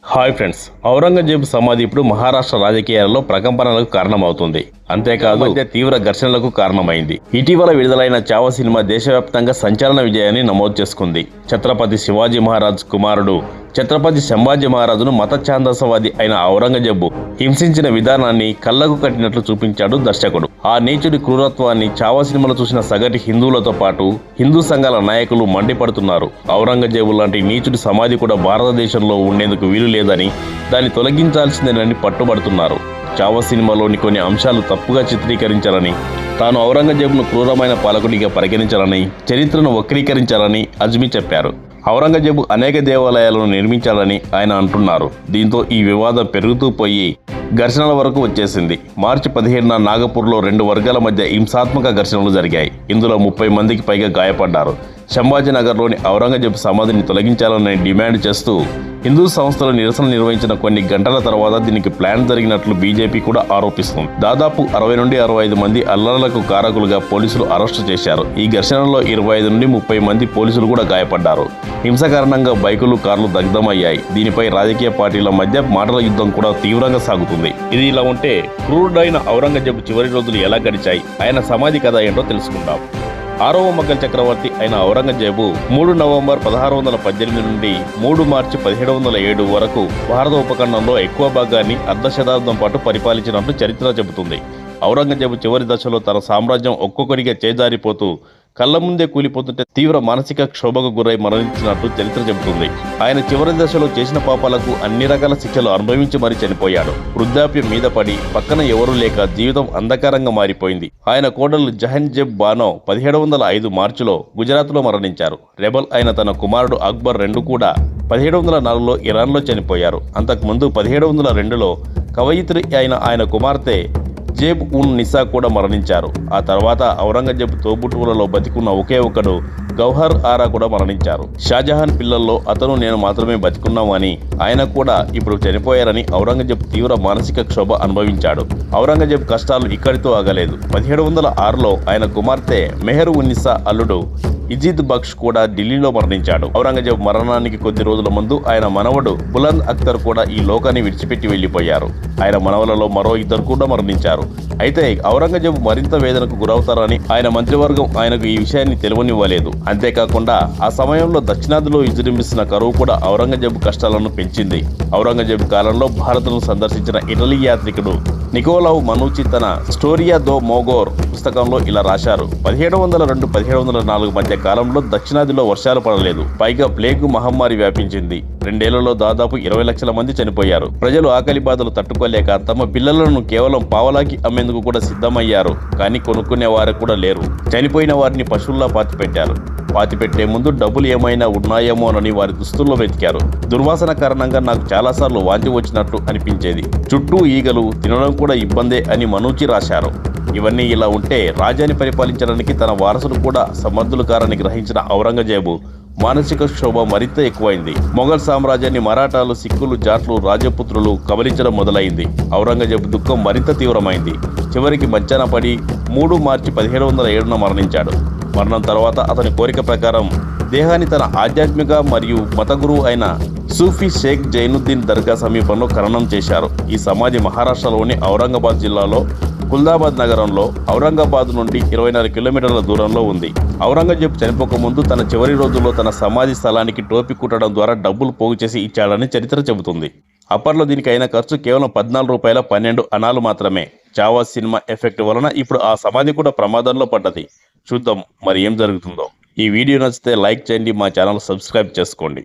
Hi friends, Aurangzeb సమాధి ఇప్పుడు మహారాష్ట్ర రాజకీయాలలో ప్రకంపనలకు కారణమవుతుంది. అంతేకాదు మధ్య తీవ్ర ఘర్షణలకు కారణమైంది. ఇటీవల విడుదలైన చావా సినిమా దేశవ్యాప్తంగా సంచలన విజయాన్ని నమోదు చేసుకుంది. ఛత్రపతి శివాజీ మహారాజ్ కుమారుడు ఛత్రపతి సంభాజీ మహారాజును మత ఛాందసవాది అయిన ఔరంగజేబు హింసించిన విధానాన్ని కళ్లకు కట్టినట్లు చూపించాడు దర్శకుడు. ఆ నీచుడి క్రూరత్వాన్ని చావా సినిమాలో చూసిన సగటు హిందువులతో పాటు హిందూ సంఘాల నాయకులు మండిపడుతున్నారు. ఔరంగజేబు లాంటి నీచుడి సమాధి కూడా భారతదేశంలో ఉండేందుకు వీలు లేదని, దాన్ని తొలగించాల్సిందేనని పట్టుబడుతున్నారు. చావా సినిమాలోని కొన్ని అంశాలు తప్పుగా చిత్రీకరించారని, తాను ఔరంగజేబును క్రూరమైన పాలకుడిగా పరిగణించాలని, చరిత్రను వక్రీకరించాలని అజ్మీ చెప్పారు. ఔరంగజేబు అనేక దేవాలయాలను నిర్మించాలని ఆయన అంటున్నారు. దీంతో ఈ వివాదం పెరుగుతూ పోయి ఘర్షణల వరకు వచ్చేసింది. మార్చి 17న నాగపూర్లో 2 వర్గాల మధ్య హింసాత్మక ఘర్షణలు జరిగాయి. ఇందులో 30 మందికి పైగా గాయపడ్డారు. సంభాజీనగర్లోని ఔరంగజేబు సమాధిని తొలగించాలని డిమాండ్ చేస్తూ హిందూ సంస్థలు నిరసన నిర్వహించిన కొన్ని గంటల తర్వాత దీనికి ప్లాన్ జరిగినట్లు బీజేపీ కూడా ఆరోపిస్తుంది. దాదాపు 60 నుండి 65 మంది అల్లర్లకు కారకులుగా పోలీసులు అరెస్టు చేశారు. ఈ ఘర్షణలో 25 నుండి 30 మంది పోలీసులు కూడా గాయపడ్డారు. హింస కారణంగా బైకులు, కార్లు దగ్ధమయ్యాయి. దీనిపై రాజకీయ పార్టీల మధ్య మాటల యుద్ధం కూడా తీవ్రంగా సాగుతుంది. ఇది ఇలా ఉంటే క్రూరుడైన ఔరంగజేబు చివరి రోజులు ఎలా గడిచాయి, ఆయన సమాధి కథ ఏంటో తెలుసుకుందాం. 6వ మొఘల్ చక్రవర్తి అయిన ఔరంగజేబు 3 నవంబర్ 1618 నుండి 3 మార్చి 1707 వరకు భారత ఉపఖండంలో ఎక్కువ భాగాన్ని అర్ధశతాబ్దం పాటు పరిపాలించినట్లు చరిత్ర చెబుతుంది. ఔరంగజేబు చివరి దశలో తన సామ్రాజ్యం ఒక్కొక్కడిగా చేజారిపోతూ కళ్ల ముందే కూలిపోతుంటే తీవ్ర మానసిక క్షోభకు గురై మరణించినట్టు చరిత్ర చెబుతుంది. ఆయన చివరి దశలో చేసిన పాపాలకు అన్ని రకాల శిక్షలు అనుభవించి మరీ చనిపోయాడు. వృద్ధాప్యం మీద పడి పక్కన ఎవరూ లేక జీవితం అంధకారంగా మారిపోయింది. ఆయన కోడలు జహన్జెబ్ బానో 1705 మార్చిలో గుజరాత్లో మరణించారు. రెబల్ అయిన తన కుమారుడు అక్బర్ II కూడా 1704లో ఇరాన్లో చనిపోయారు. అంతకుముందు 1702లో కవయిత్రి అయిన ఆయన కుమార్తె జేబ్ ఉన్ నిసా కూడా మరణించారు. ఆ తర్వాత ఔరంగజేబు తోబుట్టువులలో బతికున్న ఒకే ఒకడు గౌహర్ ఆరా కూడా మరణించారు. షాజహాన్ పిల్లల్లో అతను నేను మాత్రమే బతికున్నాము అని, ఆయన కూడా ఇప్పుడు చనిపోయారని ఔరంగజేబు తీవ్ర మానసిక క్షోభ అనుభవించాడు. ఔరంగజేబు కష్టాలు ఇక్కడితో ఆగలేదు. 1706లో ఆయన కుమార్తె మెహర్ ఉన్ నిసా అల్లుడు ఇజిద్ బక్ష్ కూడా ఢిల్లీలో మరణించాడు. ఔరంగజేబు మరణానికి కొద్ది రోజుల ముందు ఆయన మనవడు బులంద్ అఖ్తర్ కూడా ఈ లోకాన్ని విడిచిపెట్టి వెళ్లిపోయారు. ఆయన మనవలలో మరో 2 కూడా మరణించారు. అయితే ఔరంగజేబు మరింత వేదనకు గురవుతారని ఆయన మంత్రివర్గం ఆయనకు ఈ విషయాన్ని తెలియనివ్వలేదు. అంతేకాకుండా ఆ సమయంలో దక్షిణాదిలో విజృంభిస్తున్న కరువు కూడా ఔరంగజేబు కష్టాలను పెంచింది. ఔరంగజేబు కాలంలో భారత్ను సందర్శించిన ఇటలీ యాత్రికుడు నికోలావ్ మనూచి తన స్టోరియా దో మోగోర్ పుస్తకంలో ఇలా రాశారు. 1702-1704 మధ్య కాలంలో దక్షిణాదిలో వర్షాలు పడలేదు. పైగా ప్లేగు మహమ్మారి వ్యాపించింది. 2 ఏళ్లలో దాదాపు 20 లక్షల మంది చనిపోయారు. ప్రజలు ఆకలి బాధలు తట్టుకోలేక తమ పిల్లలను కేవలం పావలాకి అమ్మేందుకు కూడా సిద్ధమయ్యారు. కానీ కొనుక్కునే వారు కూడా లేరు. చనిపోయిన వారిని పశువుల్లా పాతిపెట్టారు. పాతిపెట్టే ముందు డబ్బులు ఏమైనా ఉన్నాయేమోనని వారి దుస్తుల్లో వెతికారు. దుర్వాసన కారణంగా నాకు చాలాసార్లు వాంతి వచ్చినట్టు అనిపించేది. చుట్టూ ఈగలు, తినడం కూడా ఇబ్బందే అని మనూచి రాశారు. ఇవన్నీ ఇలా ఉంటే రాజ్యాన్ని పరిపాలించడానికి తన వారసులు కూడా సమర్థులు కారని గ్రహించిన ఔరంగజేబు మానసిక క్షోభ మరింత ఎక్కువైంది. మొఘల్ సామ్రాజ్యాన్ని మరాఠాలు, సిక్కులు, జాట్లు, రాజపుత్రులు కబలించడం మొదలైంది. ఔరంగజేబు దుఃఖం మరింత తీవ్రమైంది. చివరికి మంచాన పడి 3 మార్చి 1707న మరణించాడు. మరణం తర్వాత అతని కోరిక ప్రకారం దేహాన్ని తన ఆధ్యాత్మిక మరియు మత గురువు అయిన సూఫీ షేక్ జైనుద్దీన్ దర్గా సమీపంలో ఖననం చేశారు. ఈ సమాధి మహారాష్ట్రలోని ఔరంగాబాద్ జిల్లాలో కుల్దాబాద్ నగరంలో ఔరంగాబాద్ నుండి 24 కిలోమీటర్ల దూరంలో ఉంది. ఔరంగజేబు చనిపోకముందు తన చివరి రోజుల్లో తన సమాధి స్థలానికి టోపీ కుట్టడం ద్వారా డబ్బులు పోగు చేసి ఇచ్చాడని చరిత్ర చెబుతుంది. అప్పట్లో దీనికి అయిన ఖర్చు కేవలం 14 రూపాయల 12 అణాలు మాత్రమే. చావా సినిమా ఎఫెక్ట్ వలన ఇప్పుడు ఆ సమాధి కూడా ప్రమాదంలో పడ్డది. చూద్దాం మరి ఏం జరుగుతుందో. ఈ వీడియో నచ్చితే లైక్ చేయండి, మా ఛానల్ సబ్స్క్రైబ్ చేసుకోండి.